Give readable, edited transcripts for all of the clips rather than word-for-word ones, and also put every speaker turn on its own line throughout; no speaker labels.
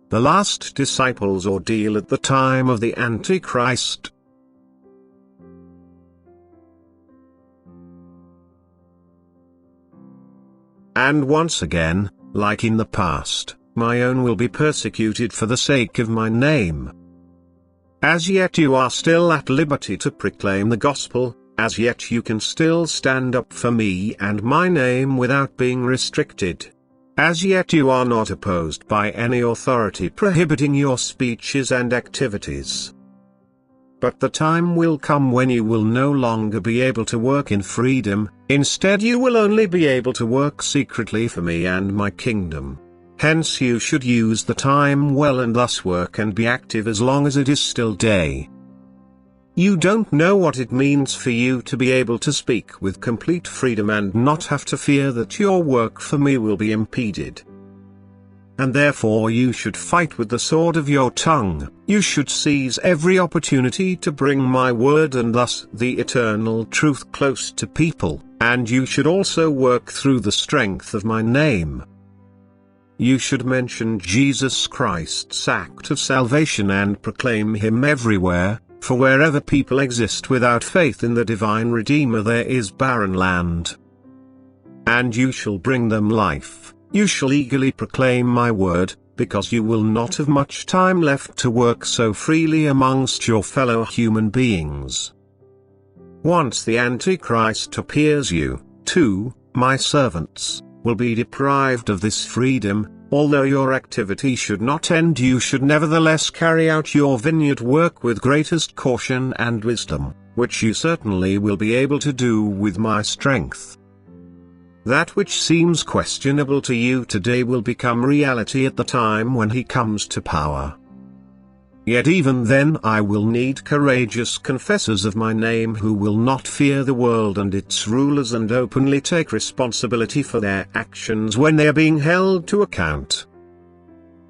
the last disciples' ordeal at the time of the Antichrist. And once again, like in the past, my own will be persecuted for the sake of my name. As yet you are still at liberty to proclaim the gospel, as yet you can still stand up for me and my name without being restricted. As yet you are not opposed by any authority prohibiting your speeches and activities. But the time will come when you will no longer be able to work in freedom, instead you will only be able to work secretly for me and my kingdom. Hence you should use the time well and thus work and be active as long as it is still day. You don't know what it means for you to be able to speak with complete freedom and not have to fear that your work for me will be impeded. And therefore you should fight with the sword of your tongue. You should seize every opportunity to bring my word and thus the eternal truth close to people, and you should also work through the strength of my name. You should mention Jesus Christ's act of salvation and proclaim him everywhere, for wherever people exist without faith in the divine Redeemer there is barren land. And you shall bring them life. You shall eagerly proclaim my word, because you will not have much time left to work so freely amongst your fellow human beings. Once the Antichrist appears, you, too, my servants, will be deprived of this freedom. Although your activity should not end, you should nevertheless carry out your vineyard work with greatest caution and wisdom, which you certainly will be able to do with my strength. That which seems questionable to you today will become reality at the time when he comes to power. Yet even then I will need courageous confessors of my name who will not fear the world and its rulers and openly take responsibility for their actions when they are being held to account.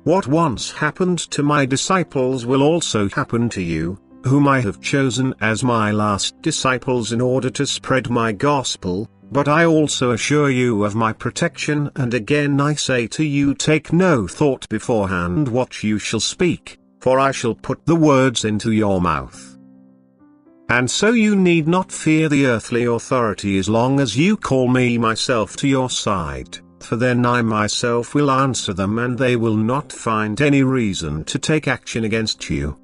What once happened to my disciples will also happen to you, whom I have chosen as my last disciples in order to spread my gospel, but I also assure you of my protection, and again I say to you, take no thought beforehand what you shall speak, for I shall put the words into your mouth. And so you need not fear the earthly authority as long as you call me myself to your side, for then I myself will answer them and they will not find any reason to take action against you,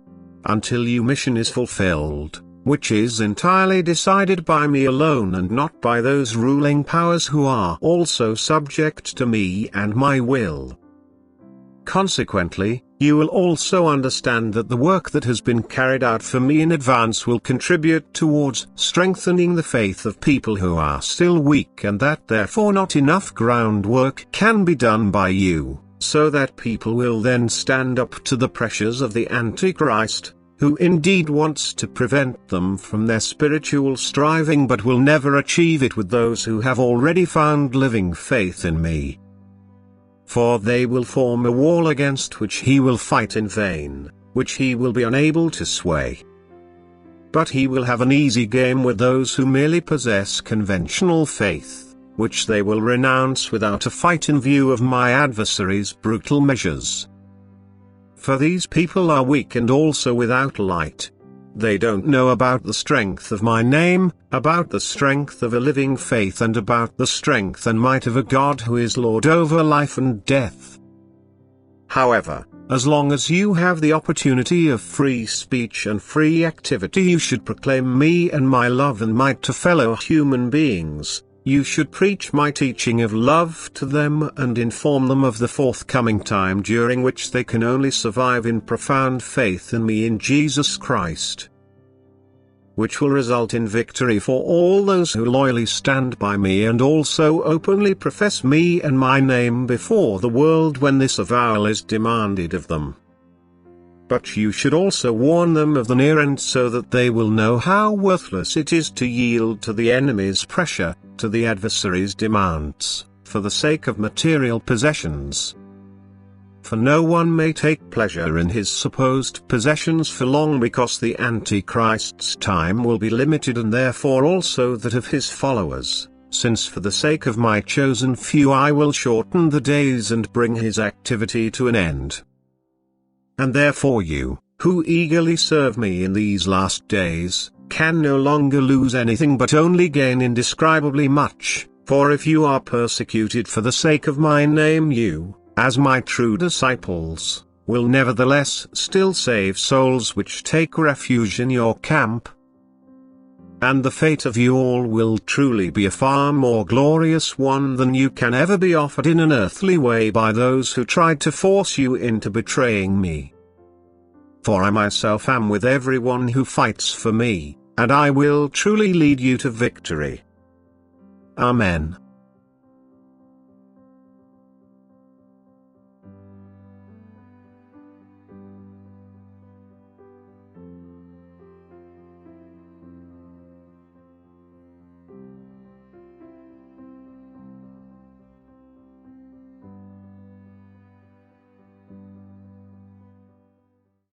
until your mission is fulfilled, which is entirely decided by me alone and not by those ruling powers who are also subject to me and my will. Consequently, you will also understand that the work that has been carried out for me in advance will contribute towards strengthening the faith of people who are still weak, and that therefore not enough groundwork can be done by you, so that people will then stand up to the pressures of the Antichrist, who indeed wants to prevent them from their spiritual striving but will never achieve it with those who have already found living faith in me. For they will form a wall against which he will fight in vain, which he will be unable to sway. But he will have an easy game with those who merely possess conventional faith, which they will renounce without a fight in view of my adversaries' brutal measures. For these people are weak and also without light. They don't know about the strength of my name, about the strength of a living faith, and about the strength and might of a God who is Lord over life and death. However, as long as you have the opportunity of free speech and free activity, you should proclaim me and my love and might to fellow human beings. You should preach my teaching of love to them and inform them of the forthcoming time during which they can only survive in profound faith in me, in Jesus Christ, which will result in victory for all those who loyally stand by me and also openly profess me and my name before the world when this avowal is demanded of them. But you should also warn them of the near end, so that they will know how worthless it is to yield to the enemy's pressure, to the adversary's demands, for the sake of material possessions. For no one may take pleasure in his supposed possessions for long, because the Antichrist's time will be limited, and therefore also that of his followers, since for the sake of my chosen few I will shorten the days and bring his activity to an end. and therefore you, who eagerly serve me in these last days, can no longer lose anything but only gain indescribably much, for if you are persecuted for the sake of my name you, as my true disciples, will nevertheless still save souls which take refuge in your camp. And the fate of you all will truly be a far more glorious one than you can ever be offered in an earthly way by those who tried to force you into betraying me. For I myself am with everyone who fights for me, and I will truly lead you to victory. Amen.